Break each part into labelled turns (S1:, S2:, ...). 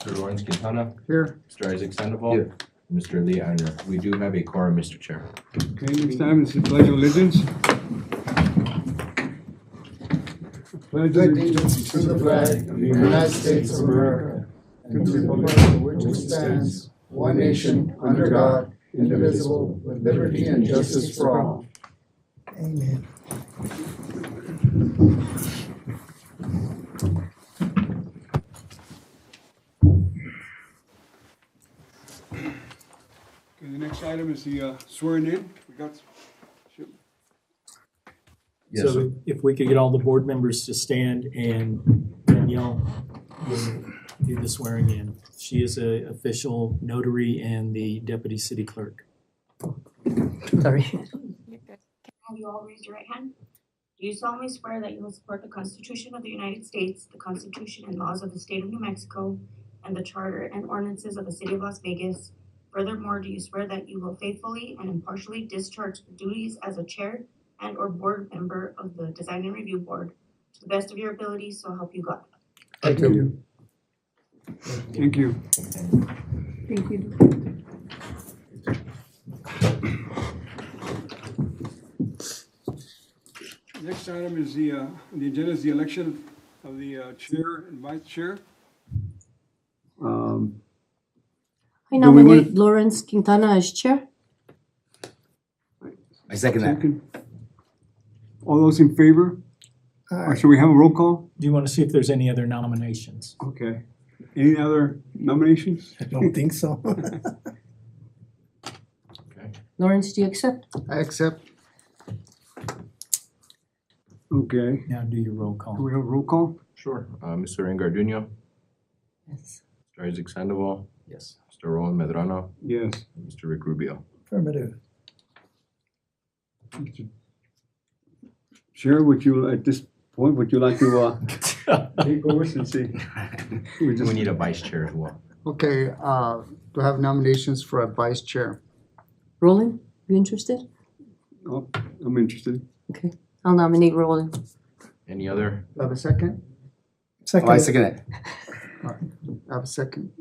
S1: Mr. Lawrence Quintana,
S2: Here.
S1: Mr. Isaac Sandoval.
S3: Here.
S1: Mr. Lee Einer. We do have a quorum, Mr. Chair.
S2: Okay, next time is the Pledge of Allegiance. Pledge
S4: allegiance to the flag of the United States of America and to the republic for which it stands, one nation, under God, indivisible, with liberty and justice for all. Amen.
S2: Okay, the next item is the swearing in. We got.
S1: Yes,
S5: So if we could get all the board members to stand and Danielle will do the swearing in. She is an official notary and the deputy city clerk.
S6: Sorry.
S7: Have you all raised your right hand? Do you solemnly swear that you will support the Constitution of the United States, the Constitution and laws of the State of New Mexico, and the Charter and ordinances of the City of Las Vegas? Furthermore, do you swear that you will faithfully and impartially discharge the duties as a chair and or board member of the Design and Review Board to the best of your ability, so help you God?
S4: Thank you.
S2: Thank you.
S6: Thank you.
S2: Next item is the agenda is the election of the chair and vice chair.
S6: I
S2: Do we
S6: nominate Lawrence Quintana as chair.
S3: I second that.
S2: All those in favor? Or
S4: Aye.
S2: should we have a roll call?
S5: Do you want to see if there's any other nominations?
S2: Okay. Any other nominations?
S4: I don't think so.
S6: Lawrence, do you accept?
S4: I accept.
S2: Okay.
S5: Now do your roll
S2: Do
S5: call.
S2: we have a roll call?
S1: sure. Mr. Engarduño,
S6: Yes.
S1: Mr. Isaac Sandoval,
S5: Yes.
S1: Mr. Roland Medrano,
S2: Yes.
S1: and Mr. Rick Rubio.
S4: Affirmative.
S2: Mr. Chair, would you, at this point, would you like to take over and see?
S1: We need a vice chair as well.
S4: Okay, do I have nominations for a vice chair?
S6: Roland, you interested?
S2: Oh, I'm interested.
S6: Okay, I'll nominate Roland.
S1: Any other?
S4: Do I have a second?
S3: Oh, I second it.
S4: I have a second.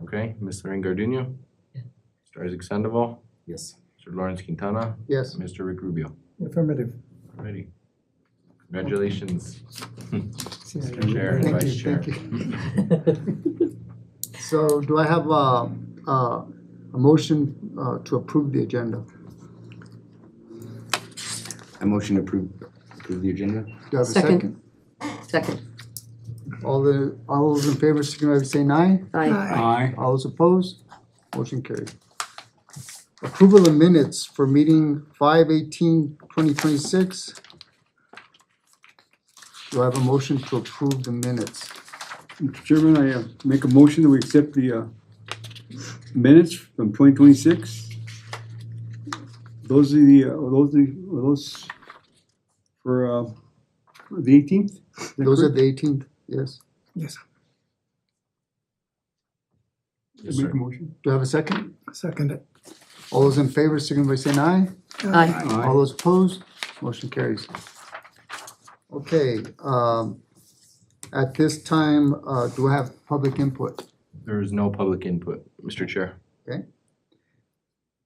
S1: Okay, Mr. Engarduño, Mr. Isaac Sandoval,
S3: Yes.
S1: Mr. Lawrence Quintana,
S4: Yes.
S1: Mr. Rick Rubio.
S4: Affirmative.
S1: Alrighty. Congratulations, Mr. Chair and
S4: Thank
S1: Vice
S4: you,
S1: Chair.
S4: thank you. So do I have a motion to approve the agenda?
S3: I motion to approve the agenda.
S4: Do I have a
S6: Second.
S4: second?
S6: Second.
S4: All those in favor, signify by saying aye.
S6: Aye.
S2: Aye.
S4: All those opposed? Motion carried. Approval of minutes for meeting 5/18/2026. Do I have a motion to approve the minutes?
S2: Mr. Chairman, I make a motion that we accept the minutes from 2026. Those are those for the 18th?
S4: Those are the 18th, yes.
S2: Yes.
S1: Yes,
S2: Make
S1: sir.
S2: a motion.
S4: Do I have a second? Second it. All those in favor, signify by saying aye.
S6: Aye.
S4: All those opposed? Motion carries. Okay, at this time, do I have public input?
S1: There is no public input, Mr. Chair.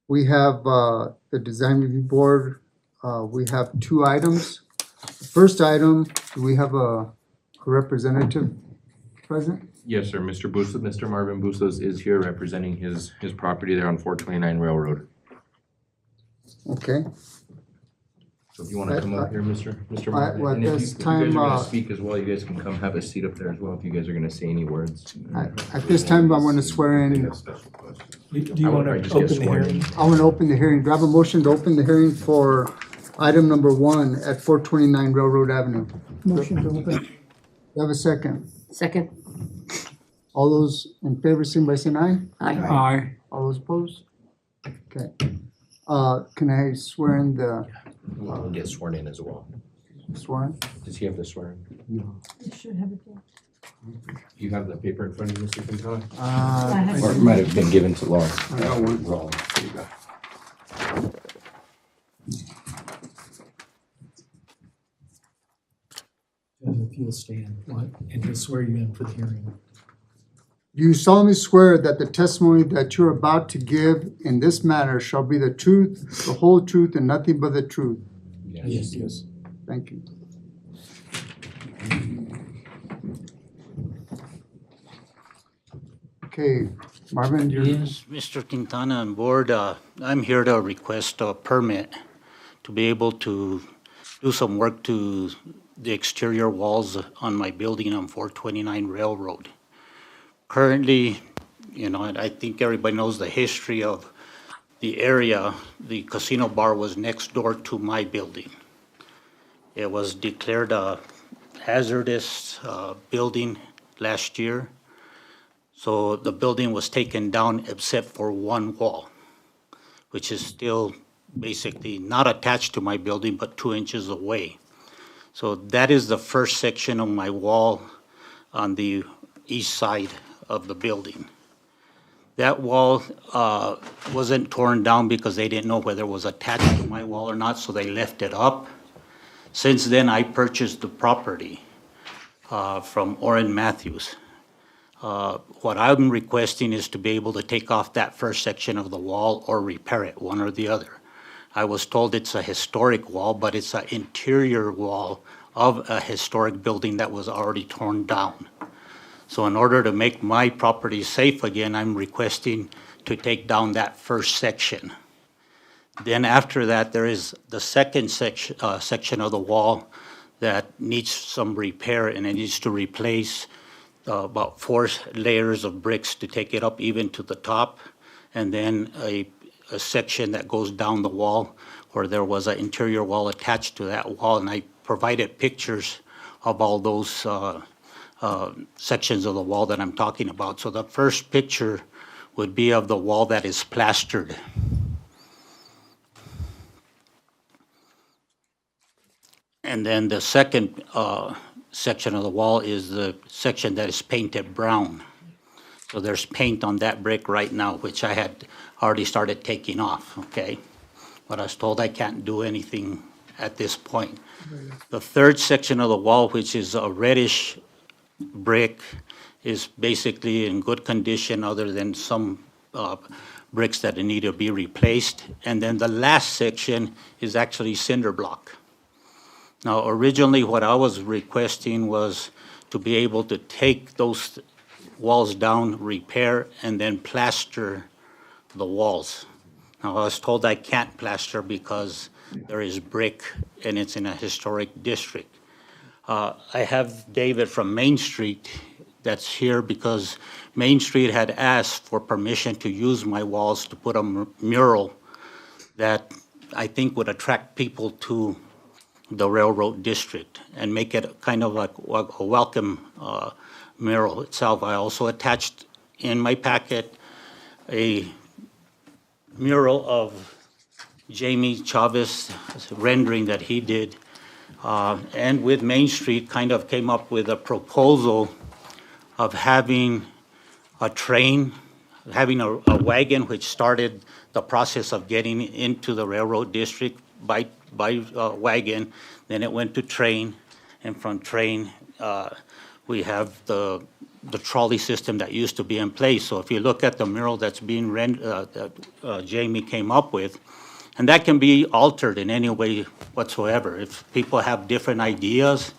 S4: We have the Design Review Board. We have two items. The first item, do we have a representative present?
S1: Yes, sir. Mr. Bustos, Mr. Marvin Bustos is here representing his property there on 429 Railroad.
S4: Okay,
S1: So if you want to come up here, Mr.
S4: well,
S1: Marvin, and
S4: at
S1: if
S4: this
S1: you guys
S4: time,
S1: are going to speak as well, you guys can come have a seat up there as well if you guys are going to say any words.
S4: at this time, I want to swear in,
S5: Do you
S1: I would
S5: want
S1: probably
S5: to
S1: just get
S5: open the
S1: sworn in.
S5: hearing?
S4: I want to open the hearing. Do I have a motion to open the hearing for item number 1 at 429 Railroad Avenue? Motion to open. Do I have a second?
S6: Second.
S4: All those in favor, signify by saying aye.
S6: Aye.
S2: Aye.
S4: All those opposed? Okay. Can I swear in the
S1: We'll get sworn in as well.
S4: sworn?
S1: Does he have the swearing?
S6: You should have it there.
S1: You have the paper in front of you, Mr. Quintana?
S6: have
S1: Or it might have been given to Laura.
S2: I got one.
S1: Wrong. There you go.
S5: If you'll stand, and he'll swear you in for the hearing.
S4: Do you solemnly swear that the testimony that you're about to give in this matter shall be the truth, the whole truth, and nothing but the truth?
S5: Yes, yes.
S4: Thank you. Okay, Marvin, you're.
S8: Yes, Mr. Quintana and Board, I'm here to request a permit to be able to do some work to the exterior walls on my building on 429 Railroad. Currently, and I think everybody knows the history of the area. The casino bar was next door to my building. It was declared a hazardous building last year. So the building was taken down except for one wall, which is still basically not attached to my building, but 2 inches away. So that is the first section of my wall on the east side of the building. That wall wasn't torn down because they didn't know whether it was attached to my wall or not, so they left it up. Since then, I purchased the property from Orrin Matthews. What I'm requesting is to be able to take off that first section of the wall or repair it, one or the other. I was told it's a historic wall, but it's an interior wall of a historic building that was already torn down. So in order to make my property safe again, I'm requesting to take down that first section. Then after that, there is the second section of the wall that needs some repair, and it needs to replace about 4 layers of bricks to take it up even to the top, and then a section that goes down the wall where there was an interior wall attached to that wall, and I provided pictures of all those sections of the wall that I'm talking about. So the first picture would be of the wall that is plastered. And then the second section of the wall is the section that is painted brown. So there's paint on that brick right now, which I had already started taking off, okay? But I was told I can't do anything at this point. The third section of the wall, which is a reddish brick, is basically in good condition other than some bricks that need to be replaced. And then the last section is actually cinder block. Now, originally what I was requesting was to be able to take those walls down, repair, and then plaster the walls. Now, I was told I can't plaster because there is brick and it's in a historic district. I have David from Main Street that's here because Main Street had asked for permission to use my walls to put a mural that I think would attract people to the railroad district and make it kind of like a welcome mural itself. I also attached in my packet a mural of Jamie Chavez rendering that he did. And with Main Street kind of came up with a proposal of having a train, having a wagon which started the process of getting into the railroad district by wagon, then it went to train, and from train, we have the trolley system that used to be in place. So if you look at the mural that's being that Jamie came up with, and that can be altered in any way whatsoever. If people have different ideas,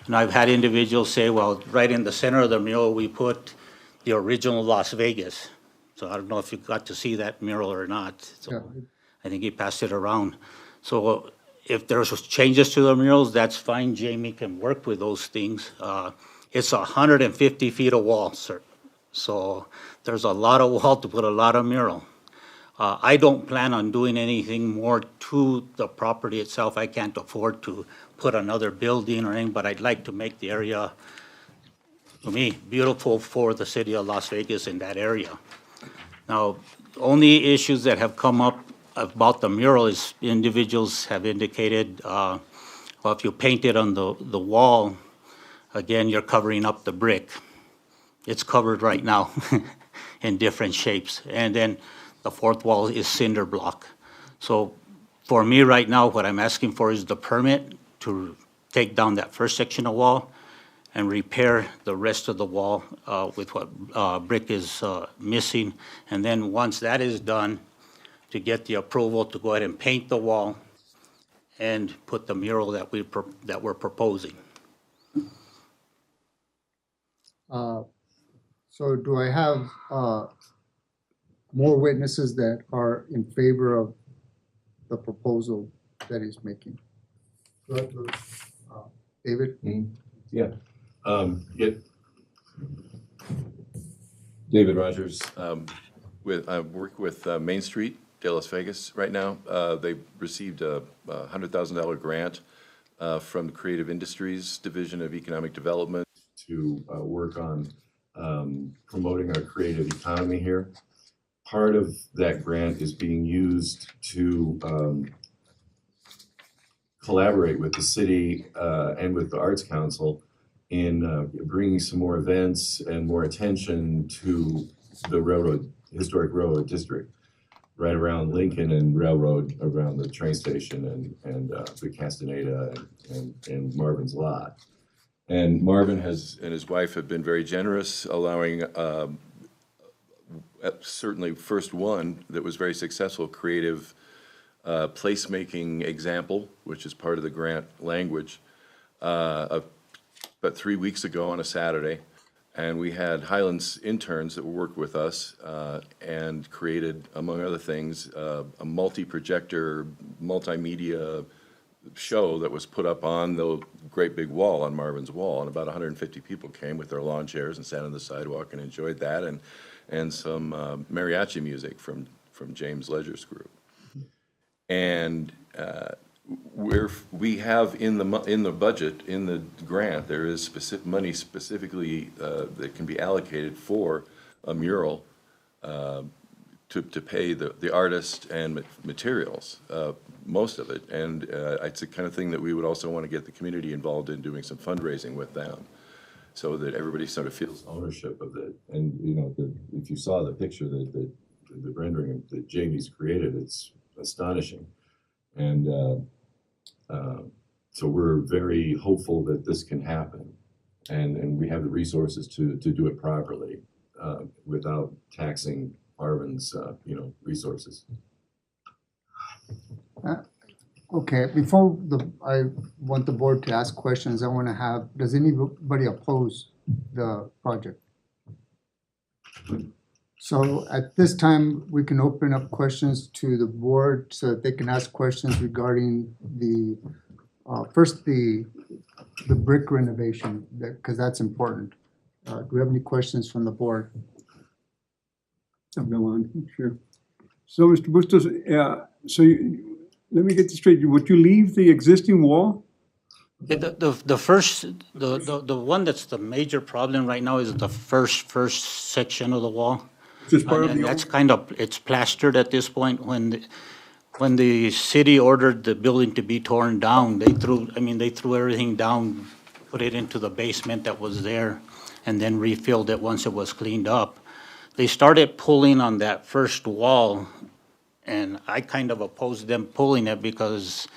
S8: and I've had individuals say, well, right in the center of the mural, we put the original Las Vegas. So I don't know if you got to see that mural or not. So
S4: Yeah.
S8: I think he passed it around. So if there's changes to the murals, that's fine. Jamie can work with those things. It's 150 feet of wall, sir. So there's a lot of wall to put a lot of mural. I don't plan on doing anything more to the property itself. I can't afford to put another building or anything, but I'd like to make the area, to me, beautiful for the city of Las Vegas in that area. Now, only issues that have come up about the mural is individuals have indicated, well, if you paint it on the wall, again, you're covering up the brick. It's covered right now in different shapes. And then the fourth wall is cinder block. So for me right now, what I'm asking for is the permit to take down that first section of wall and repair the rest of the wall with what brick is missing. And then once that is done, to get the approval to go ahead and paint the wall and put the mural that we're proposing.
S4: So do I have more witnesses that are in favor of the proposal that he's making? David?
S9: David Rogers, I work with Main Street, de Las Vegas right now. They received a $100,000 grant from the Creative Industries Division of Economic Development to work on promoting our creative economy here. Part of that grant is being used to collaborate with the city and with the Arts Council in bringing some more events and more attention to the historic railroad district, right around Lincoln and Railroad, around the train station and the Castaneda and Marvin's Lot. And Marvin and his wife have been very generous, allowing certainly first one that was very successful creative placemaking example, which is part of the grant language, about 3 weeks ago on a Saturday. And we had Highlands interns that worked with us and created, among other things, a multi-projector, multimedia show that was put up on the great big wall, on Marvin's Wall. And about 150 people came with their lawn chairs and sat on the sidewalk and enjoyed that, and some mariachi music from James Ledger's group. And we have in the budget, in the grant, there is money specifically that can be allocated for a mural to pay the artist and materials, most of it. And it's the kind of thing that we would also want to get the community involved in, doing some fundraising with them, so that everybody sort of feels ownership of it. And if you saw the picture the rendering that Jamie's created, it's astonishing. And so we're very hopeful that this can happen, and we have the resources to do it properly without taxing Marvin's resources.
S4: Okay, before I want the board to ask questions, I want to have, does anybody oppose the project? So at this time, we can open up questions to the board so that they can ask questions regarding the, first the brick renovation, because that's important. Do we have any questions from the board?
S2: I'll go on, sure. So, Mr. Bustos, let me get this straight. Would you leave the existing wall?
S8: The one that's the major problem right now is the first section of the wall.
S2: Just part of
S8: And
S2: the
S8: that's kind of, it's plastered at this point. When the city ordered the building to be torn down, they threw everything down, put it into the basement that was there, and then refilled it once it was cleaned up. They started pulling on that first wall, and I kind of opposed them pulling it because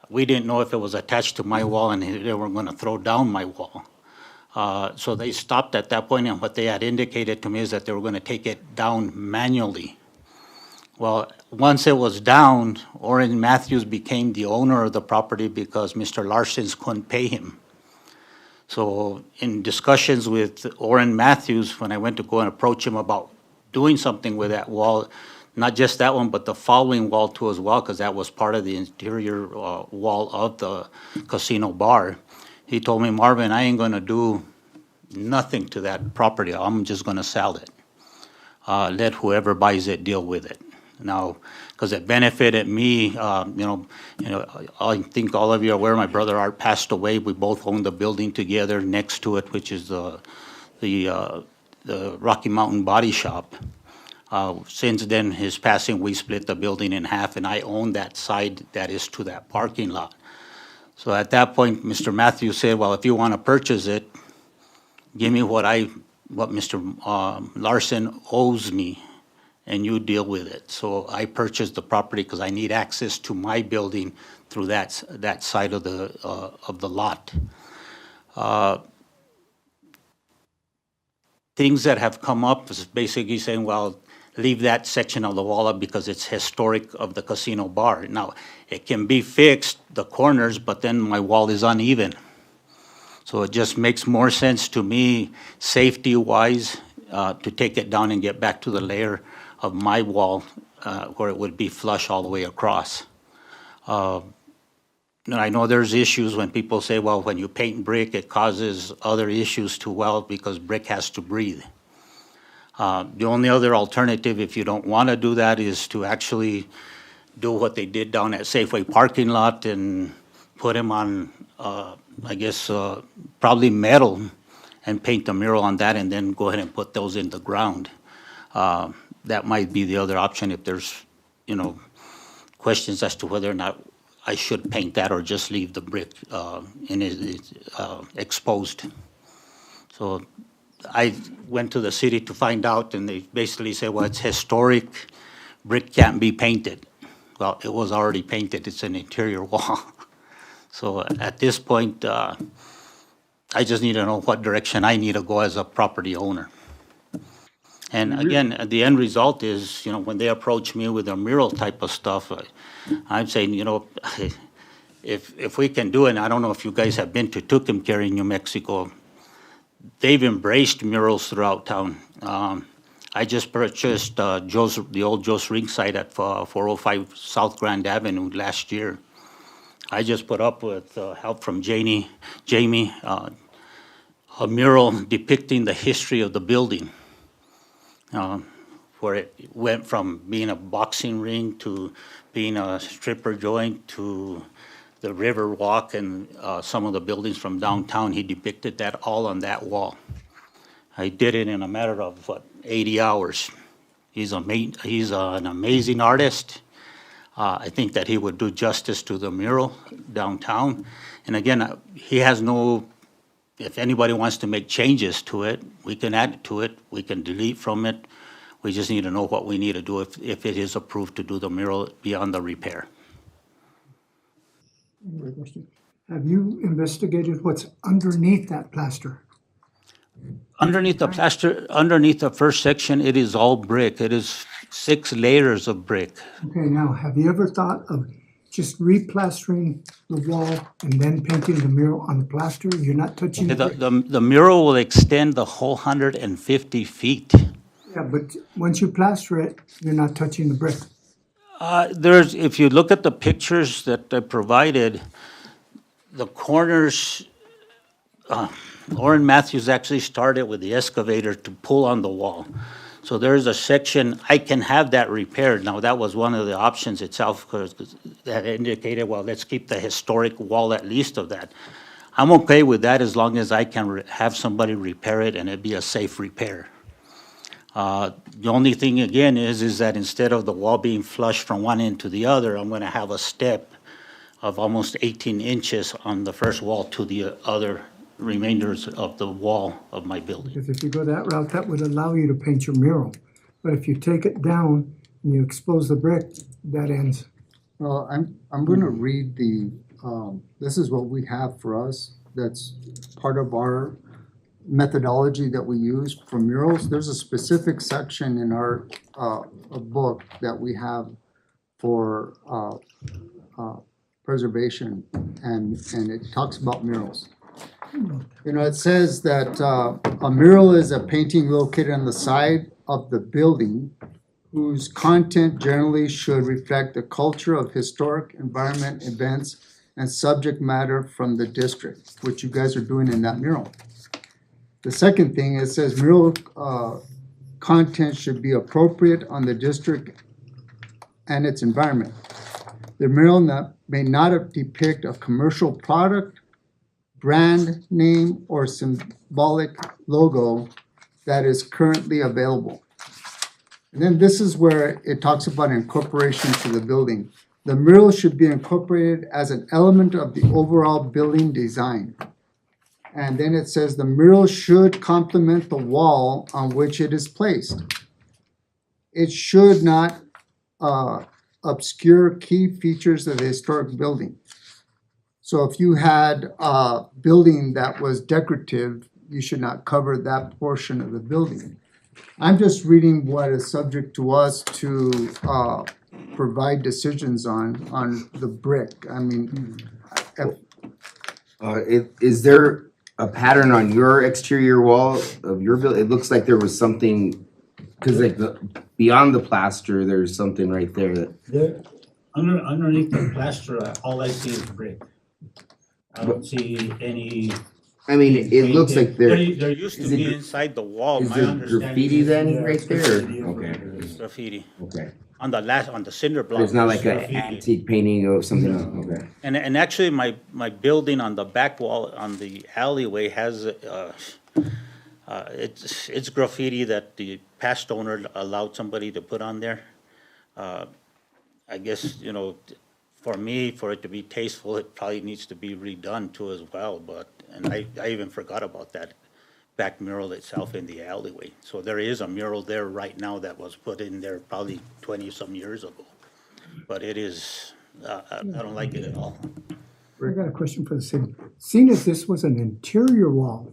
S8: we didn't know if it was attached to my wall and they were going to throw down my wall. So they stopped at that point, and what they had indicated to me is that they were going to take it down manually. Well, once it was down, Orrin Matthews became the owner of the property because Mr. Larson's couldn't pay him. So in discussions with Orrin Matthews, when I went to go and approach him about doing something with that wall, not just that one, but the following wall too as well, because that was part of the interior wall of the casino bar, he told me, Marvin, I ain't going to do nothing to that property. I'm just going to sell it. Let whoever buys it deal with it. Now, because it benefited me, I think all of you are aware my brother Art passed away. We both owned the building together next to it, which is the Rocky Mountain Body Shop. Since then, his passing, we split the building in half, and I own that side that is to that parking lot. So at that point, Mr. Matthews said, well, if you want to purchase it, give me what Mr. Larson owes me, and you deal with it. So I purchased the property because I need access to my building through that side of the lot. things that have come up is basically saying, well, leave that section of the wall up because it's historic of the casino bar. Now, it can be fixed, the corners, but then my wall is uneven. So it just makes more sense to me, safety-wise, to take it down and get back to the layer of my wall where it would be flush all the way across. And I know there's issues when people say, well, when you paint brick, it causes other issues to weld because brick has to breathe. The only other alternative, if you don't want to do that, is to actually do what they did down at Safeway parking lot and put them on, I guess, probably metal and paint the mural on that and then go ahead and put those in the ground. That might be the other option if there's, questions as to whether or not I should paint that or just leave the brick exposed. So I went to the city to find out, and they basically said, well, it's historic, brick can't be painted. Well, it was already painted, it's an interior wall. So at this point, I just need to know what direction I need to go as a property owner. And again, the end result is, when they approach me with a mural type of stuff, I'm saying, if we can do it, and I don't know if you guys have been to Tucumcari, New Mexico, they've embraced murals throughout town. I just purchased the old Joe's Ring site at 405 South Grand Avenue last year. I just put up with help from Jamie, a mural depicting the history of the building, where it went from being a boxing ring to being a stripper joint to the River Walk and some of the buildings from downtown. He depicted that all on that wall. I did it in a matter of, 80 hours. He's an amazing artist. I think that he would do justice to the mural downtown. And again, he has if anybody wants to make changes to it, we can add to it, we can delete from it. We just need to know what we need to do if it is approved to do the mural beyond the repair.
S4: Another question. Have you investigated what's underneath that plaster?
S8: Underneath the plaster, underneath the first section, it is all brick. It is 6 layers of brick.
S4: Okay, now, have you ever thought of just replastering the wall and then painting the mural on the plaster? You're not touching the brick?
S8: The mural will extend the whole 150 feet.
S4: Yeah, but once you plaster it, you're not touching the brick.
S8: If you look at the pictures that I provided, the corners, Lauren Matthews actually started with the excavator to pull on the wall. So there's a section, I can have that repaired. Now, that was one of the options itself, because that indicated, well, let's keep the historic wall at least of that. I'm okay with that as long as I can have somebody repair it and it be a safe repair. The only thing, again, is that instead of the wall being flush from one end to the other, I'm going to have a step of almost 18 inches on the first wall to the other remainders of the wall of my building.
S4: Because if you go that route, that would allow you to paint your mural. But if you take it down and you expose the brick, that ends.
S10: Well, I'm going to read this is what we have for us. That's part of our methodology that we use for murals. There's a specific section in our a book that we have for preservation, and it talks about murals. It says that a mural is a painting located on the side of the building whose content generally should reflect the culture of historic environment, events, and subject matter from the district, which you guys are doing in that mural. The second thing, it says mural content should be appropriate on the district and its environment. The mural may not depict a commercial product, brand name, or symbolic logo that is currently available. And then this is where it talks about incorporation to the building. The mural should be incorporated as an element of the overall building design. And then it says the mural should complement the wall on which it is placed. It should not obscure key features of the historic building. So if you had a building that was decorative, you should not cover that portion of the building. I'm just reading what is subject to us to provide decisions on the brick. I mean,
S3: Is there a pattern on your exterior wall of your building? It looks like there was something, cause like beyond the plaster, there's something right there that.
S11: There, underneath the plaster, all I see is brick. I don't see any.
S3: I mean, it looks like
S8: There
S3: there,
S8: used to
S3: Is it
S8: be
S3: gra-
S8: inside the wall,
S3: is
S8: my
S3: there
S8: understanding.
S3: graffiti then
S11: Yeah,
S3: right there?
S11: graffiti.
S3: Okay,
S8: Graffiti.
S3: okay.
S8: On the cinder block.
S3: There's not like
S8: there's
S3: an
S8: graffiti.
S3: antique painting or something, okay.
S8: And actually, my building on the back wall, on the alleyway has, it's graffiti that the past owner allowed somebody to put on there. I guess, you know, for me, for it to be tasteful, it probably needs to be redone too as well, and I even forgot about that back mural itself in the alleyway. So there is a mural there right now that was put in there probably 20-some years ago. But it is, I don't like it at all.
S12: I got a question for the city. Seeing as this was an interior wall,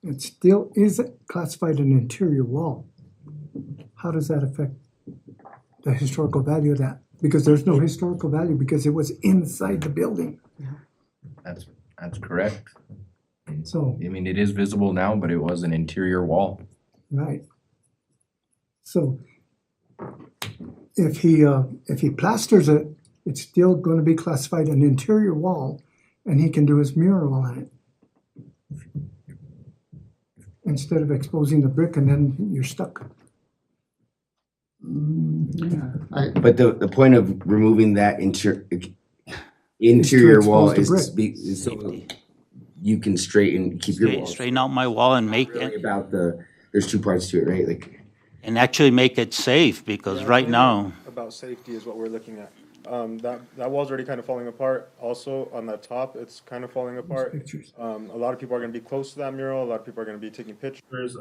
S12: it still is classified an interior wall. How does that affect the historical value of that? Because there's no historical value because it was inside the building.
S1: That's correct.
S12: So,
S1: I mean, it is visible now, but it was an interior wall.
S12: right. So if he plasters it, it's still gonna be classified an interior wall and he can do his mural on it. Instead of exposing the brick and then you're stuck.
S3: But the point of removing that interior wall
S12: expose the
S3: is so you can keep your walls.
S8: Straighten out my wall and make,
S3: Really about there's two parts to it, right? Like,
S8: and actually make it safe, because right now,
S13: About safety is what we're looking at. That wall's already kind of falling apart. Also, on the top, it's kind of falling apart.
S12: Pictures.
S13: A lot of people are gonna be close to that mural. A lot of people are gonna be taking pictures.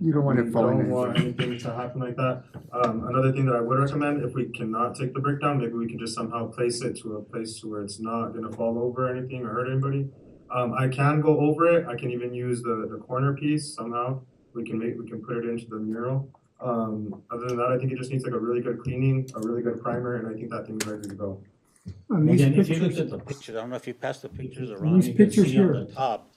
S10: You don't want it
S13: we
S10: falling
S13: don't
S10: in.
S13: want anything to happen like that. Another thing that I would recommend, if we cannot take the brick down, maybe we can just somehow place it to a place to where it's not gonna fall over or anything or hurt anybody. I can go over it. I can even use the corner piece somehow. We can put it into the mural. Other than that, I think it just needs like a really good cleaning, a really good primer, and I think that thing's ready to go.
S12: On these
S8: again, if you look
S12: pictures,
S8: at the pictures, I don't know if you passed the pictures around,
S12: These
S8: you can
S12: pictures
S8: see on
S12: here.
S8: the top,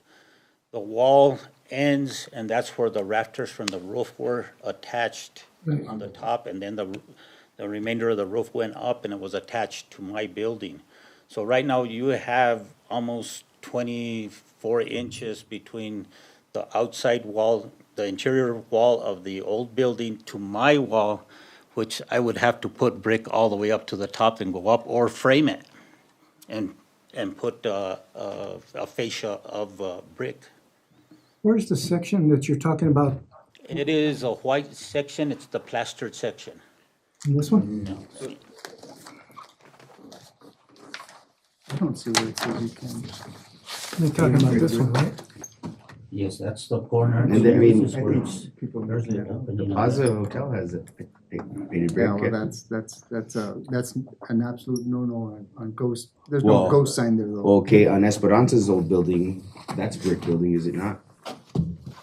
S8: the wall ends, and that's where the rafters from the roof were attached
S12: Right.
S8: on the top, and then the remainder of the roof went up and it was attached to my building. So right now, you have almost 24 inches between the outside wall, the interior wall of the old building to my wall, which I would have to put brick all the way up to the top and go up, or frame it and put a fascia of brick.
S12: where's the section that you're talking about?
S8: It is a white section, it's the plastered section.
S12: In this one?
S10: I don't see where it says you can.
S12: You're talking about this one, right?
S11: Yes, that's the corner.
S3: And then, I mean,
S11: This is where it's-
S10: People
S11: there's
S10: looking
S11: the
S10: at it.
S11: opening.
S3: the Plaza Hotel has a painted brick.
S10: Yeah, well, that's an absolute no-no on ghost, there's
S3: Well,
S10: no ghost sign there though.
S3: Okay, on Esperanza's old building, that's brick building, is it not?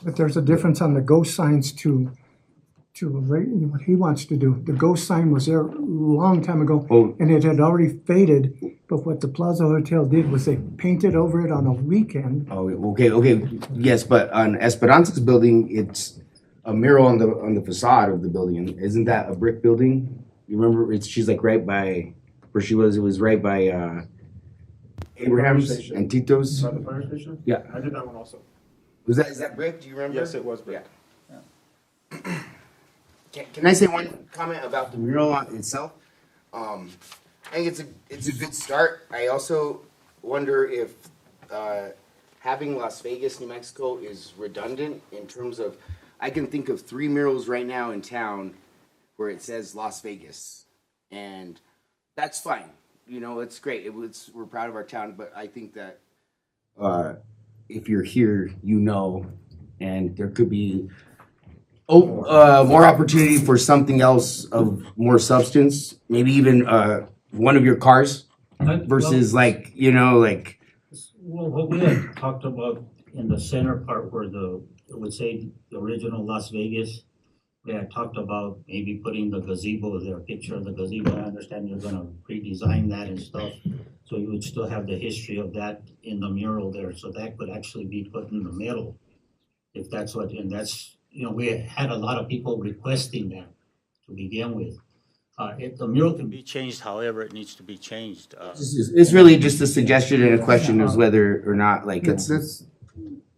S12: But there's a difference on the ghost signs to what he wants to do. The ghost sign was there a long time ago,
S3: Oh.
S12: and it had already faded, but what the Plaza Hotel did was they painted over it on a weekend.
S3: Oh, okay, yes, but on Esperanza's building, it's a mural on the facade of the building, and isn't that a brick building? You remember, she's like right by, where she was, it was right by, Abraham's
S13: Station.
S3: and Tito's.
S13: Is that the fire station?
S3: Yeah.
S13: I did that one also.
S3: Is that brick, do you remember?
S13: Yes, it was brick.
S3: Can I say one comment about the mural itself? I think it's a good start. I also wonder if having Las Vegas, New Mexico is redundant in terms of, I can think of 3 murals right now in town where it says Las Vegas, and that's fine. You know, it's great. We're proud of our town, but I think that if you're here, you know, and there could be more opportunity for something else of more substance, maybe even one of your cars versus like, you know, like.
S11: Well, what we had talked about in the center part where it would say the original Las Vegas, they had talked about maybe putting the gazebo there, a picture of the gazebo. I understand you're gonna redesign that and stuff. So you would still have the history of that in the mural there, so that could actually be put in the middle. If that's what, and that's, we had a lot of people requesting that to begin with. The mural can be changed however it needs to be changed.
S3: It's really just a suggestion and a question of whether or not, like, it's.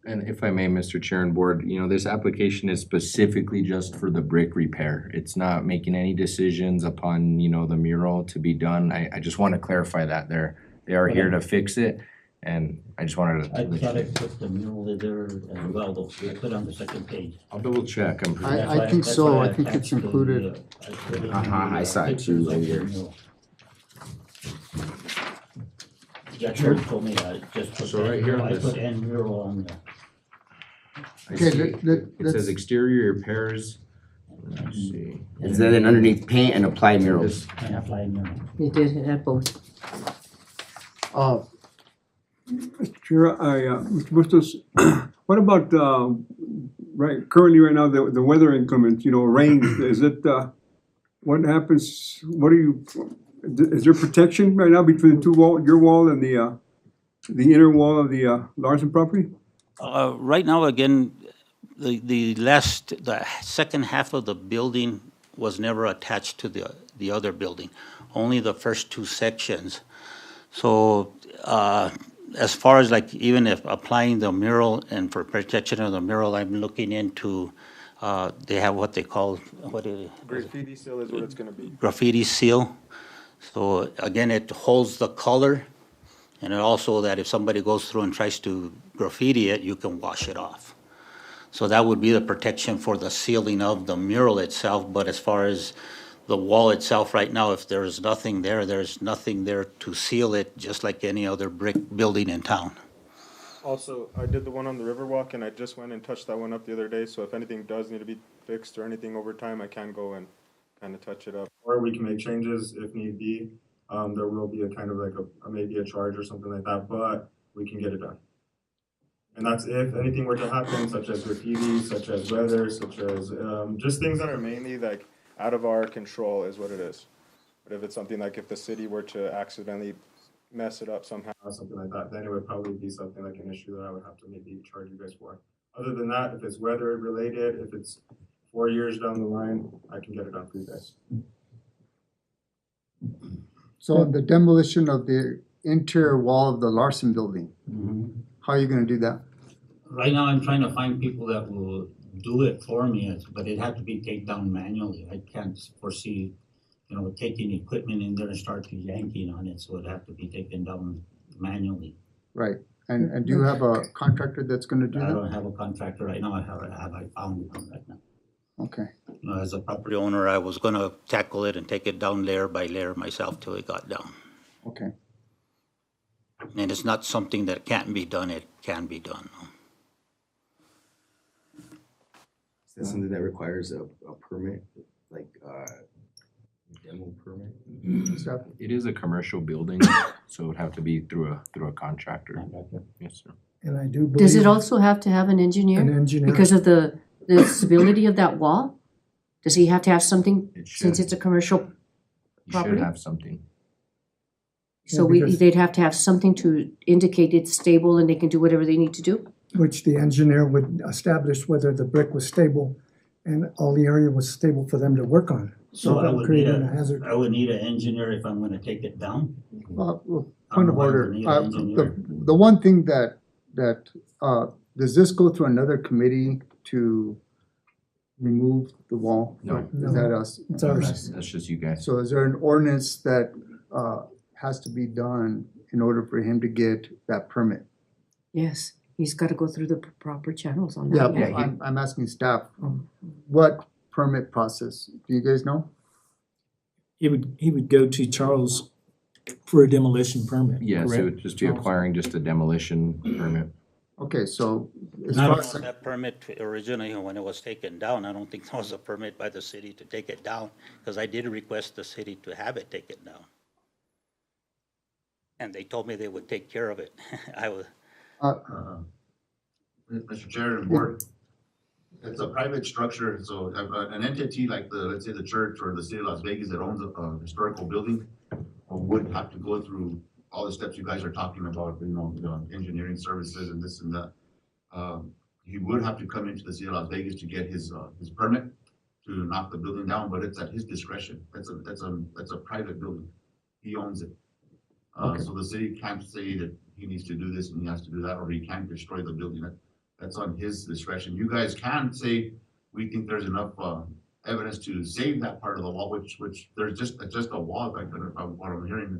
S1: And if I may, Mr. Chair and Board, this application is specifically just for the brick repair. It's not making any decisions upon, the mural to be done. I just want to clarify that they are here to fix it, and I just wanted to.
S11: I thought I put the mural there as well, though, I put it on the second page.
S1: I'll double check.
S10: I think so, I think it's included.
S3: I saw it too earlier.
S11: Yeah, George told me that, just put
S1: So right here on
S11: I
S1: this-
S11: put end mural on there.
S1: I
S10: Okay,
S1: see. It says
S10: let's,
S1: exterior repairs. Let's see.
S3: And then underneath paint and apply murals.
S11: And apply mural.
S6: They did it at both.
S2: Mr. Chair, Mr. Bustos, what about, currently right now, the weather increment, rain, is it, what happens, is there protection right now between the two your wall and the inner wall of the Larson property?
S8: Right now, again, the second half of the building was never attached to the other building, only the first two sections. So, as far as like even if applying the mural and for protection of the mural, I'm looking into, they have what they call,
S13: Graffiti seal is what it's gonna be.
S8: graffiti seal. So again, it holds the color, and it also that if somebody goes through and tries to graffiti it, you can wash it off. So that would be the protection for the sealing of the mural itself, but as far as the wall itself right now, if there's nothing there, there's nothing there to seal it, just like any other brick building in town.
S13: Also, I did the one on the Riverwalk and I just went and touched that one up the other day, so if anything does need to be fixed or anything over time, I can go and kind of touch it up. Or we can make changes if need be. There will be a kind of like maybe a charge or something like that, but we can get it done. And that's if anything were to happen, such as graffiti, such as weather, such as just things that are mainly like out of our control is what it is. But if it's something like if the city were to accidentally mess it up somehow, something like that, then it would probably be something like an issue that I would have to maybe charge you guys for. Other than that, if it's weather related, if it's 4 years down the line, I can get it done for you guys.
S10: so the demolition of the interior wall of the Larson building, how are you gonna do that?
S11: Right now, I'm trying to find people that will do it for me, but it'd have to be taken down manually. I can't foresee, taking equipment in there and start yanking on it, so it'd have to be taken down manually.
S10: Right, and do you have a contractor that's gonna do
S11: I
S10: that?
S11: don't have a contractor right now, I found one right now.
S10: Okay,
S8: As a property owner, I was gonna tackle it and take it down layer by layer myself till it got down.
S10: okay.
S8: And it's not something that can't be done, it can be done.
S3: Is that something that requires a permit, like, demo permit?
S1: It is a commercial building, so it would have to be through a contractor. Yes, sir.
S12: And I do believe.
S6: Does it also have to have an engineer?
S12: An engineer.
S6: Because of the stability of that wall? Does he have to have something
S1: It should.
S6: since it's a commercial?
S1: You should
S6: property?
S1: have something.
S6: So
S12: Yeah, because-
S6: they'd have to have something to indicate it's stable and they can do whatever they need to do?
S12: Which the engineer would establish whether the brick was stable and all the area was stable for them to work on.
S11: So I
S12: without
S11: would need
S12: creating a hazard.
S11: I would need an engineer if I'm gonna take it down.
S10: Well,
S11: I'm
S10: point of
S11: going to
S10: order,
S11: need an engineer.
S10: the one thing that, does this go through another committee to remove the wall?
S1: No.
S10: Is that us?
S12: It's ours.
S1: That's just you guys.
S10: So is there an ordinance that, has to be done in order for him to get that permit?
S6: Yes, he's gotta go through the proper channels on
S10: Yeah,
S6: that.
S10: I'm asking staff,
S6: Oh.
S10: what permit process, do you guys know?
S5: He would go to Charles for a demolition permit,
S1: Yes, it
S5: correct?
S1: would just be acquiring just a demolition permit.
S10: Okay, so as
S8: I
S10: far
S8: don't
S10: as,
S8: know that permit originally, when it was taken down, I don't think there was a permit by the city to take it down, because I did request the city to have it taken down. And they told me they would take care of it. I was,
S14: Mr. Chair and Board, it's a private structure, so an entity like let's say the church or the city of Las Vegas that owns a historical building would have to go through all the steps you guys are talking about, the engineering services and this and that. He would have to come into the city of Las Vegas to get his permit to knock the building down, but it's at his discretion. That's a private building. He owns it. So the city can't say that he needs to do this and he has to do that, or he can't destroy the building. That's on his discretion. You guys can say, we think there's enough evidence to save that part of the wall, which there's just a wall back there, what I'm hearing.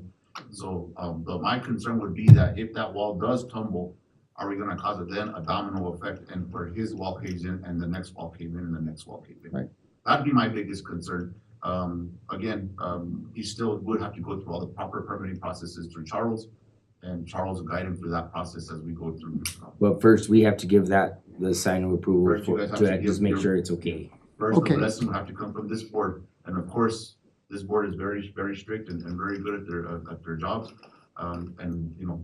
S14: So my concern would be that if that wall does tumble, are we gonna cause then a domino effect, and where his wall caves in and the next wall cave in and the next wall cave in?
S10: Right.
S14: That'd be my biggest concern. Again, he still would have to go through all the proper permitting processes through Charles, and Charles will guide him through that process as we go through.
S3: Well, first, we have to give that the sign of approval
S14: First, you guys have to
S3: just
S14: give
S3: make
S14: your-
S3: sure it's okay.
S14: First,
S10: Okay.
S14: the blessing will have to come from this board, and of course, this board is very, very strict and very good at their jobs. And,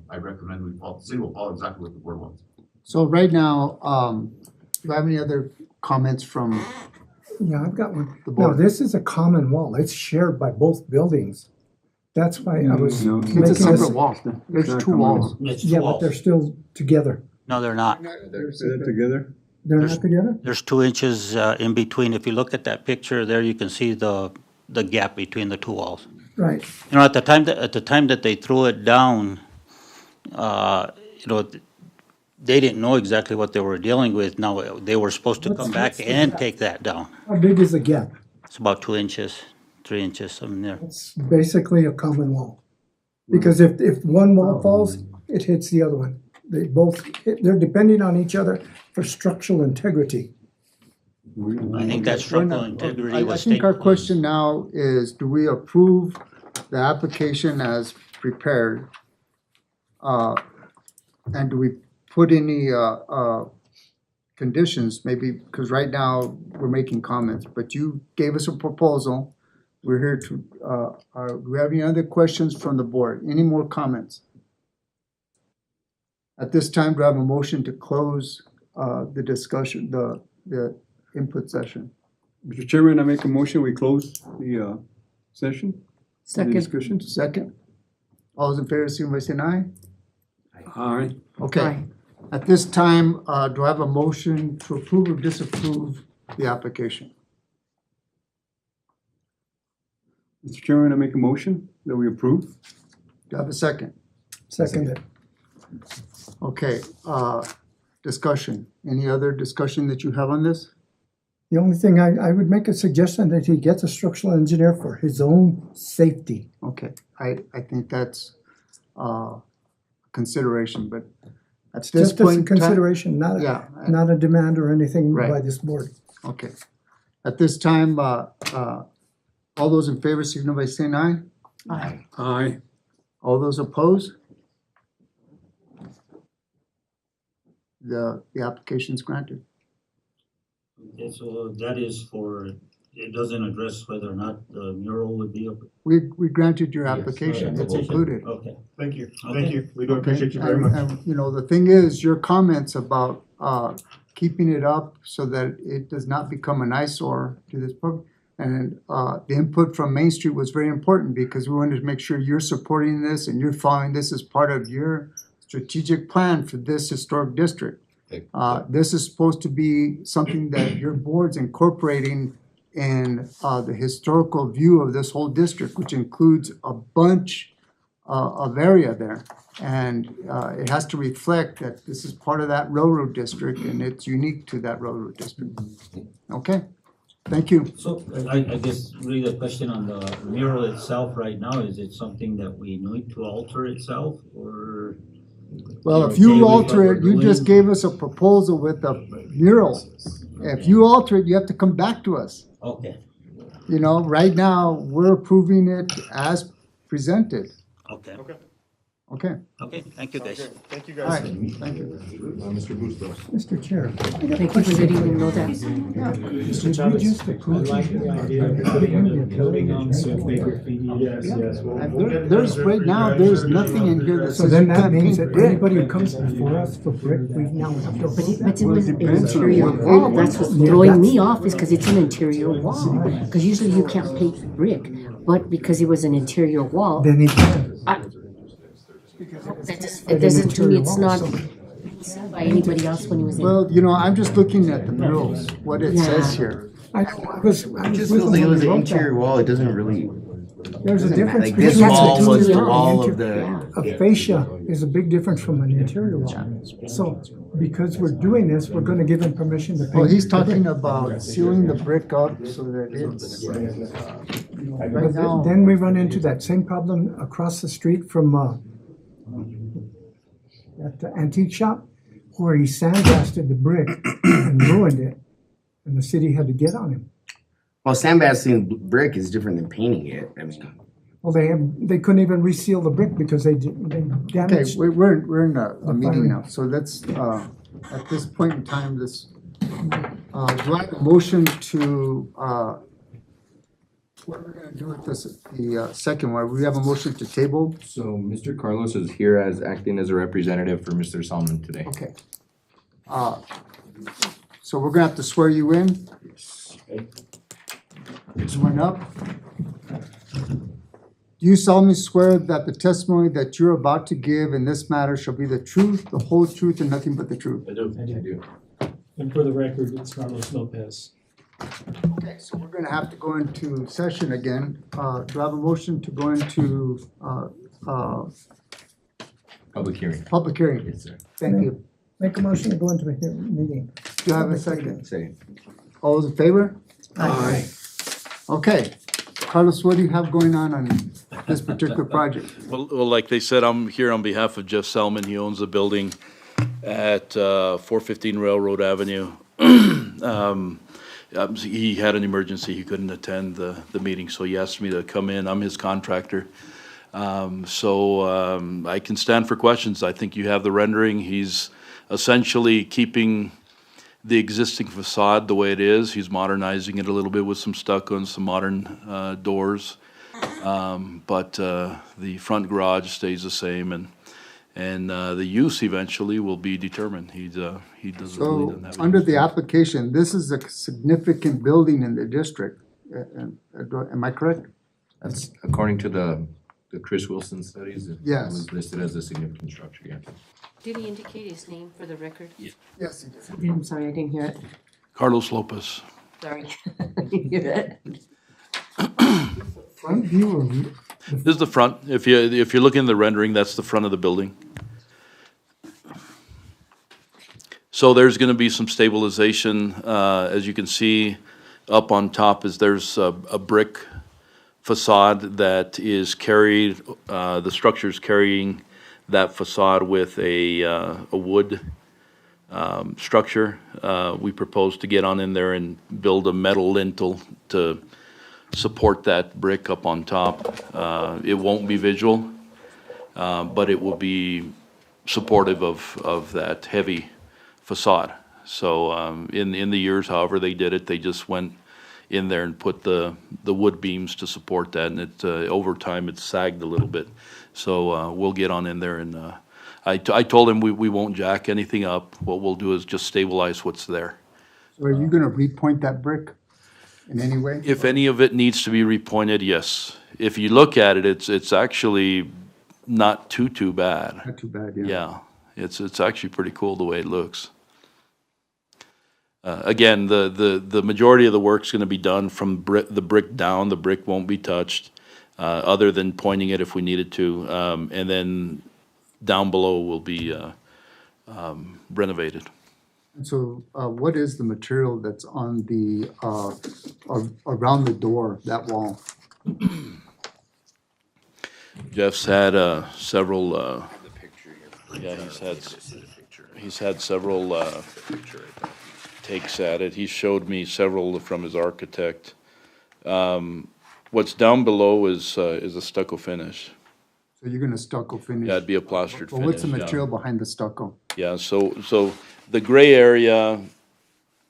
S14: I recommend the city will follow exactly what the board wants.
S10: So right now, do you have any other comments from
S12: Yeah, I've got one.
S10: the
S12: No,
S10: board?
S12: this is a common wall. It's shared by both buildings. That's why I was
S2: No,
S10: It's a
S12: making this.
S10: separate wall. There's
S2: not
S10: two
S2: coming
S10: walls.
S11: It's
S12: Yeah,
S11: two
S12: but they're
S11: walls.
S12: still together.
S8: No, they're not.
S2: Is that together?
S12: They're not together?
S8: There's 2 inches in between. If you look at that picture there, you can see the gap between the 2 walls.
S12: Right.
S8: At the time that they threw it down, they didn't know exactly what they were dealing with. Now, they were supposed to come back and take that down.
S12: How big is the gap?
S8: It's about 2 inches, 3 inches, something there.
S12: It's basically a common wall. Because if one wall falls, it hits the other one. They're depending on each other for structural integrity.
S8: I think that structural integrity
S10: I
S8: was.
S10: think our question now is, do we approve the application as prepared? And do we put any conditions, maybe, because right now we're making comments, but you gave us a proposal. We're here to, do we have any other questions from the board? Any more comments? At this time, do I have a motion to close the discussion, the input session?
S2: Mr. Chairman, I make a motion, we close the session. The
S6: Second.
S2: discussion.
S10: Second? All those in favor, signify by saying aye.
S2: Aye.
S10: Okay.
S6: Aye.
S10: At this time, do I have a motion to approve or disapprove the application?
S2: Mr. Chairman, I make a motion that we approve.
S10: Do I have a second?
S12: Second.
S10: Okay, discussion. Any other discussion that you have on this?
S12: The only thing I would make a suggestion that he gets a structural engineer for his own safety.
S10: Okay, I think that's consideration, but at this
S12: Just as
S10: point.
S12: a
S10: in time-
S12: consideration,
S10: Yeah.
S12: not a demand or anything
S10: Right.
S12: by this board.
S10: Okay. At this time, all those in favor signify by saying aye.
S6: Aye.
S2: Aye.
S10: All those opposed? The application's granted.
S11: Okay, so that is it doesn't address whether or not the mural would be up.
S10: We granted your
S11: Yes,
S10: application, it's
S11: application.
S10: included.
S11: Okay.
S13: Thank you,
S11: Okay.
S13: thank you. We do
S10: Okay?
S13: appreciate you very
S10: And-
S13: much.
S10: And, the thing is, your comments about keeping it up so that it does not become an eyesore to this public. And the input from Main Street was very important because we wanted to make sure you're supporting this and you're following this as part of your strategic plan for this historic district. This is supposed to be something that your board's incorporating in the historical view of this whole district, which includes a bunch of area there. And it has to reflect that this is part of that railroad district and it's unique to that railroad district. Okay, thank you.
S11: So I guess really the question on the mural itself right now, is it something that we need to alter itself or?
S10: Well, if
S11: okay
S10: you
S11: with
S10: alter
S11: what
S10: it,
S11: we're
S10: you just
S11: doing?
S10: gave us a proposal with a mural. If you alter it, you have to come back to us.
S11: Okay,
S10: Right now, we're approving it as presented.
S11: okay.
S10: Okay,
S8: Okay, thank you, guys.
S13: Thank you
S10: all right,
S13: guys.
S10: thank you.
S1: Mr. Bustos.
S12: Mr. Chair. I got a
S6: Thank you for
S12: question.
S6: letting them know that.
S5: Mr.
S12: Did we
S5: Chavez,
S12: just
S5: I
S12: approve
S5: like the idea of putting a building on so if they graffiti.
S13: Yes, yes.
S10: And there's, right now, there's nothing in here that
S12: So
S10: says
S12: then
S10: you
S12: that
S10: can't
S12: means
S10: paint
S12: that
S10: brick.
S12: anybody who comes before us for brick, we now have to.
S6: But it was an
S10: depends on
S6: interior
S10: what-
S6: wall, that's what's throwing me off, is because it's an interior wall. Because usually you can't paint brick, but because it was an interior wall,
S12: Then he can.
S6: it doesn't, to me, it's not said by anybody else when he was in.
S10: Well, you know, I'm just looking at the murals, what it says
S6: Yeah.
S10: here.
S12: I was
S3: It just
S12: with
S3: feels
S12: him
S3: like it
S12: when
S3: was
S12: we
S3: an
S12: wrote that.
S3: interior wall, it doesn't really,
S12: There's a
S3: doesn't matter.
S12: difference
S3: Like
S12: between.
S3: this
S6: That's
S3: wall
S6: what
S3: was the
S6: interior-
S3: wall of
S6: Yeah.
S3: the,
S12: A fascia is a big difference from an interior wall. So because we're doing this, we're gonna give him permission to paint.
S10: Well, he's talking about sealing the brick up so that it's, right
S12: But
S10: now,
S12: then we run into that same problem across the street from, at the antique shop, where he sandblasted the brick and ruined it, and the city had to get on him.
S3: well, sandblasting brick is different than painting it, I mean.
S12: Well, they couldn't even reseal the brick because they
S10: okay,
S12: damaged.
S10: we're in a
S12: The
S10: meeting
S12: filing.
S10: now, so let's, at this point in time, this, do I have a motion to, what are we gonna do with this, the, second one? We have a motion to table?
S1: So Mr. Carlos is here as acting as a representative for Mr. Salmon today.
S10: Okay. So we're gonna have to swear you in? Sworn up? Do you solemnly swear that the testimony that you're about to give in this matter shall be the truth, the whole truth, and nothing but the truth?
S5: I do. And for the record, it's Carlos Lopez.
S10: Okay, so we're gonna have to go into session again. Do I have a motion to go into,
S1: Public hearing.
S10: public hearing?
S1: Yes, sir.
S10: Thank you.
S12: Make a motion to go into a meeting.
S10: Do I have a second?
S1: Say.
S10: All those in favor?
S12: Aye.
S10: Okay. Carlos, what do you have going on this particular project?
S15: Well, like they said, I'm here on behalf of Jeff Selman. He owns a building at 415 Railroad Avenue. He had an emergency. He couldn't attend the meeting, so he asked me to come in. I'm his contractor. So I can stand for questions. I think you have the rendering. He's essentially keeping the existing facade the way it is. He's modernizing it a little bit with some stucco and some modern doors. But the front garage stays the same, and the use eventually will be determined. He doesn't really
S10: So,
S15: doesn't have. a
S10: under
S15: use.
S10: the application, this is a significant building in the district. Am I correct?
S1: That's according to the Chris Wilson studies. It
S10: Yes.
S1: was listed as a significant structure, yeah.
S6: Did he indicate his name for the record?
S10: Yes.
S6: I'm sorry, I didn't hear it.
S15: Carlos Lopez.
S6: Sorry. I didn't hear it.
S12: Front view or
S15: This is the front. If you're looking at the rendering, that's the front of the building. So there's gonna be some stabilization. As you can see, up on top there's a brick facade that is carried, the structure's carrying that facade with a wood structure. We propose to get on in there and build a metal lintel to support that brick up on top. It won't be visual, but it will be supportive of that heavy facade. So in the years, however they did it, they just went in there and put the wood beams to support that, and it over time it sagged a little bit. So we'll get on in there, and I told him we won't jack anything up. What we'll do is just stabilize what's there.
S10: So are you gonna repoint that brick in any way?
S15: If any of it needs to be repointed, yes. If you look at it, it's actually not too bad.
S10: Not too bad, yeah.
S15: Yeah, it's actually pretty cool the way it looks. Again, the majority of the work's gonna be done from the brick down. The brick won't be touched, other than pointing it if we needed to. And then down below will be renovated.
S10: And so, what is the material that's on the, around the door, that wall?
S15: Jeff's had several, yeah, he's had several takes at it. He showed me several from his architect. What's down below is a stucco finish.
S10: So you're gonna stucco finish?
S15: Yeah, it'd be a plastered
S10: But what's the
S15: finish, yeah.
S10: material behind the stucco?
S15: Yeah, so the gray area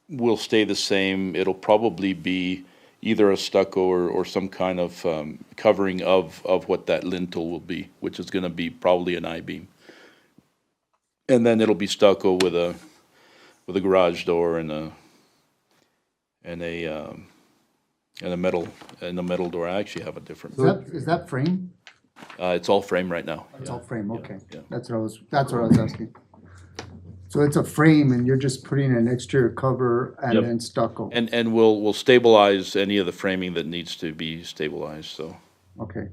S15: will stay the same. It'll probably be either a stucco or some kind of covering of what that lintel will be, which is gonna be probably an I-beam. And then it'll be stucco with a garage door and a metal door. I actually have a different.
S10: Is that frame?
S15: It's all frame right now.
S10: It's all frame, okay.
S15: yeah.
S10: That's what I was asking. So it's a frame and you're just putting an exterior cover and
S15: Yep.
S10: then stucco?
S15: And we'll stabilize any of the framing that needs to be stabilized, so.
S10: Okay.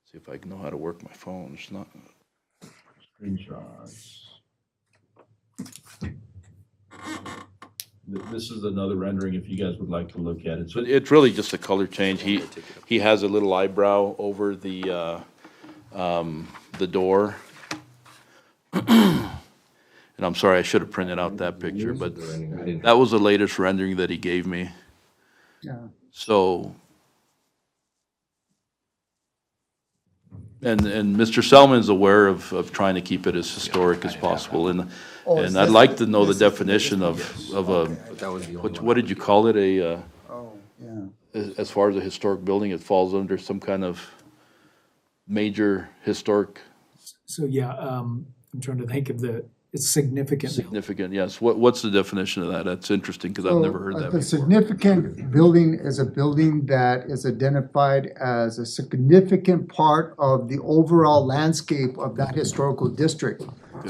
S15: See if I know how to work my phone. It's not. Screenshots. This is another rendering if you guys would like to look at it. So it's really just a color change. He has a little eyebrow over the door. And I'm sorry, I should have printed out that picture, but that was the latest rendering that he gave me.
S10: Yeah.
S15: So, and Mr. Selman's aware of trying to keep it as historic as possible, and I'd like to know the definition of a, what did you call it,
S10: Oh, yeah.
S15: as far as a historic building, it falls under some kind of major historic,
S5: So, yeah, I'm trying to think of it's significant.
S15: significant, yes. What's the definition of that? That's interesting, because I've never heard that
S10: A
S15: before.
S10: significant building is a building that is identified as a significant part of the overall landscape of that historical district.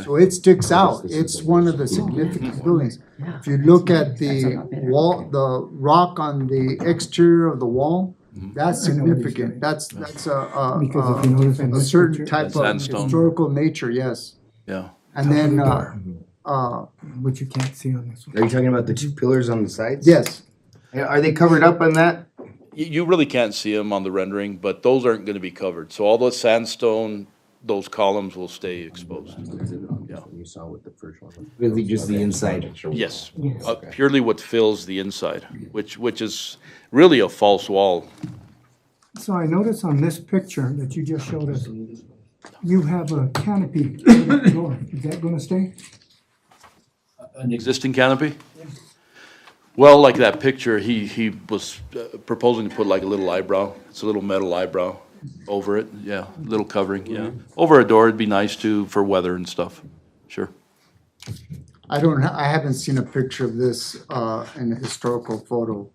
S10: So it sticks out. It's one of the significant buildings. If you look at the wall, the rock on the exterior of the wall, that's significant. That's
S12: Because if you notice in
S10: a
S12: this
S10: certain
S12: picture-
S10: type of
S15: Sandstone.
S10: historical nature, yes.
S15: Yeah.
S10: And then,
S12: Which you can't see on this one.
S3: Are you talking about the two pillars on the sides?
S10: yes,
S3: Are they covered up on that?
S15: You really can't see them on the rendering, but those aren't gonna be covered. So all the sandstone, those columns will stay exposed. Yeah.
S3: You saw with the first one. Really just the inside.
S15: Yes, purely what fills the inside, which is really a false wall.
S12: So I notice on this picture that you just showed us, you have a canopy over the door. Is that gonna stay?
S15: An existing canopy? Well, like that picture, he was proposing to put like a little eyebrow. It's a little metal eyebrow over it, yeah, little covering, yeah. Over a door, it'd be nice too for weather and stuff, sure.
S10: I haven't seen a picture of this in a historical photo.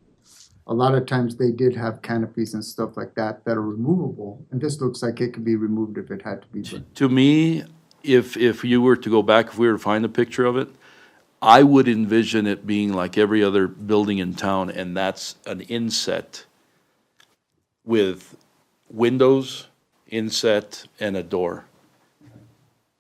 S10: A lot of times they did have canopies and stuff like that that are removable, and this looks like it could be removed if it had to be. But
S15: To me, if you were to go back, if we were to find a picture of it, I would envision it being like every other building in town, and that's an inset with windows, inset, and a door.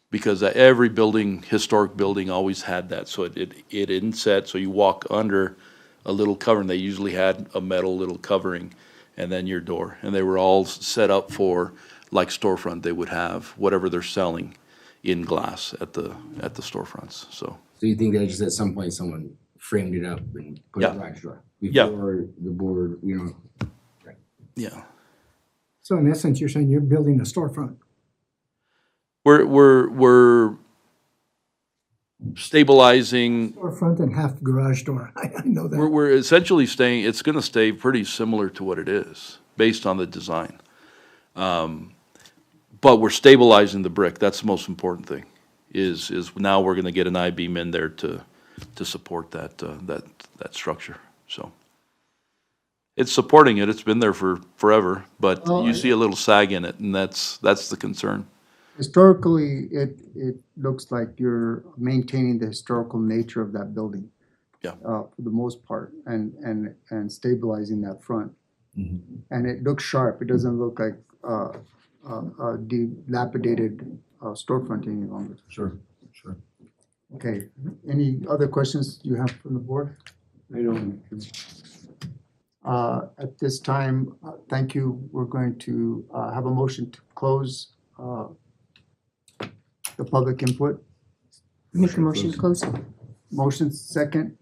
S15: Because every building, historic building always had that, so it inset, so you walk under a little covering. They usually had a metal little covering, and then your door. And they were all set up for, like storefront, they would have whatever they're selling in glass at the storefronts, so.
S3: So you think that just at some point someone framed it up and put
S15: Yeah.
S3: it right door?
S15: Yeah.
S3: Before the board,
S15: Yeah.
S12: So in essence, you're saying you're building a storefront.
S15: We're stabilizing,
S12: Storefront and half garage door. I know that.
S15: we're essentially staying, it's gonna stay pretty similar to what it is, based on the design. But we're stabilizing the brick, that's the most important thing, is now we're gonna get an I-beam in there to support that structure, so. It's supporting it, it's been there for forever, but you see a little sag in it, and that's the concern.
S10: historically, it looks like you're maintaining the historical nature of that building.
S15: Yeah.
S10: For the most part, and stabilizing that front. And it looks sharp, it doesn't look like a dilapidated storefront any longer.
S15: Sure.
S10: Okay, any other questions you have from the board?
S3: I don't.
S10: At this time, thank you, we're going to have a motion to close the public input.
S6: Make a motion to close.
S10: Motion second.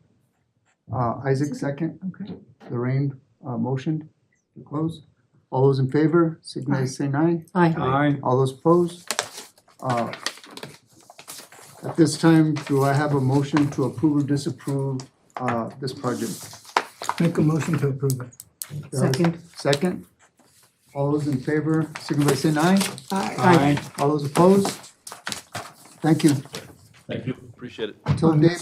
S10: Isaac second.
S6: Okay.
S10: Lorraine motioned to close. All those in favor, signify by saying aye.
S6: Aye.
S2: Aye.
S10: All those opposed? At this time, do I have a motion to approve or disapprove this project?
S12: Make a motion to approve it.
S6: Second.
S10: Second? All those in favor, signify by saying aye.
S12: Aye.
S10: All those opposed? Thank you.
S15: Thank you. Appreciate it.
S10: Tell David,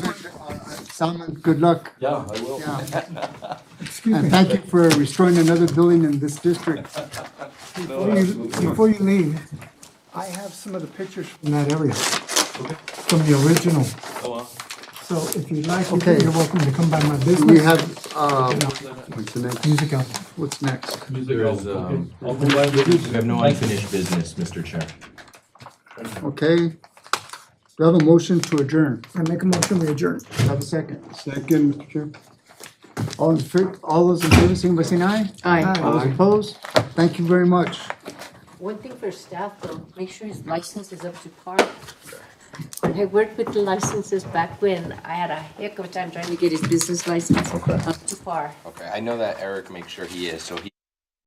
S10: Salmon, good luck.
S15: Yeah, I will.
S10: Yeah.
S12: Excuse
S10: And
S12: me,
S10: thank you for restoring another building in this district.
S12: before you leave, I have some of the pictures from that area, from the original.
S15: Oh, well.
S12: So if you'd like,
S10: Okay.
S12: you're welcome to come by my business.
S10: We have, what's the next?
S12: Music out.
S10: What's next?
S1: There's, we have no unfinished business, Mr. Chair.
S10: Okay. Do I have a motion to adjourn?
S12: I make a motion, we adjourn.
S10: Have a second.
S2: Second, Mr. Chair.
S10: All those in favor, signify by saying aye.
S6: Aye.
S10: All those opposed? Thank you very much.
S6: One thing for staff though, make sure his license is up to par. I worked with the licenses back when I had a heck of a time trying to get his business license up to par.
S1: Okay, I know that Eric makes sure he is, so he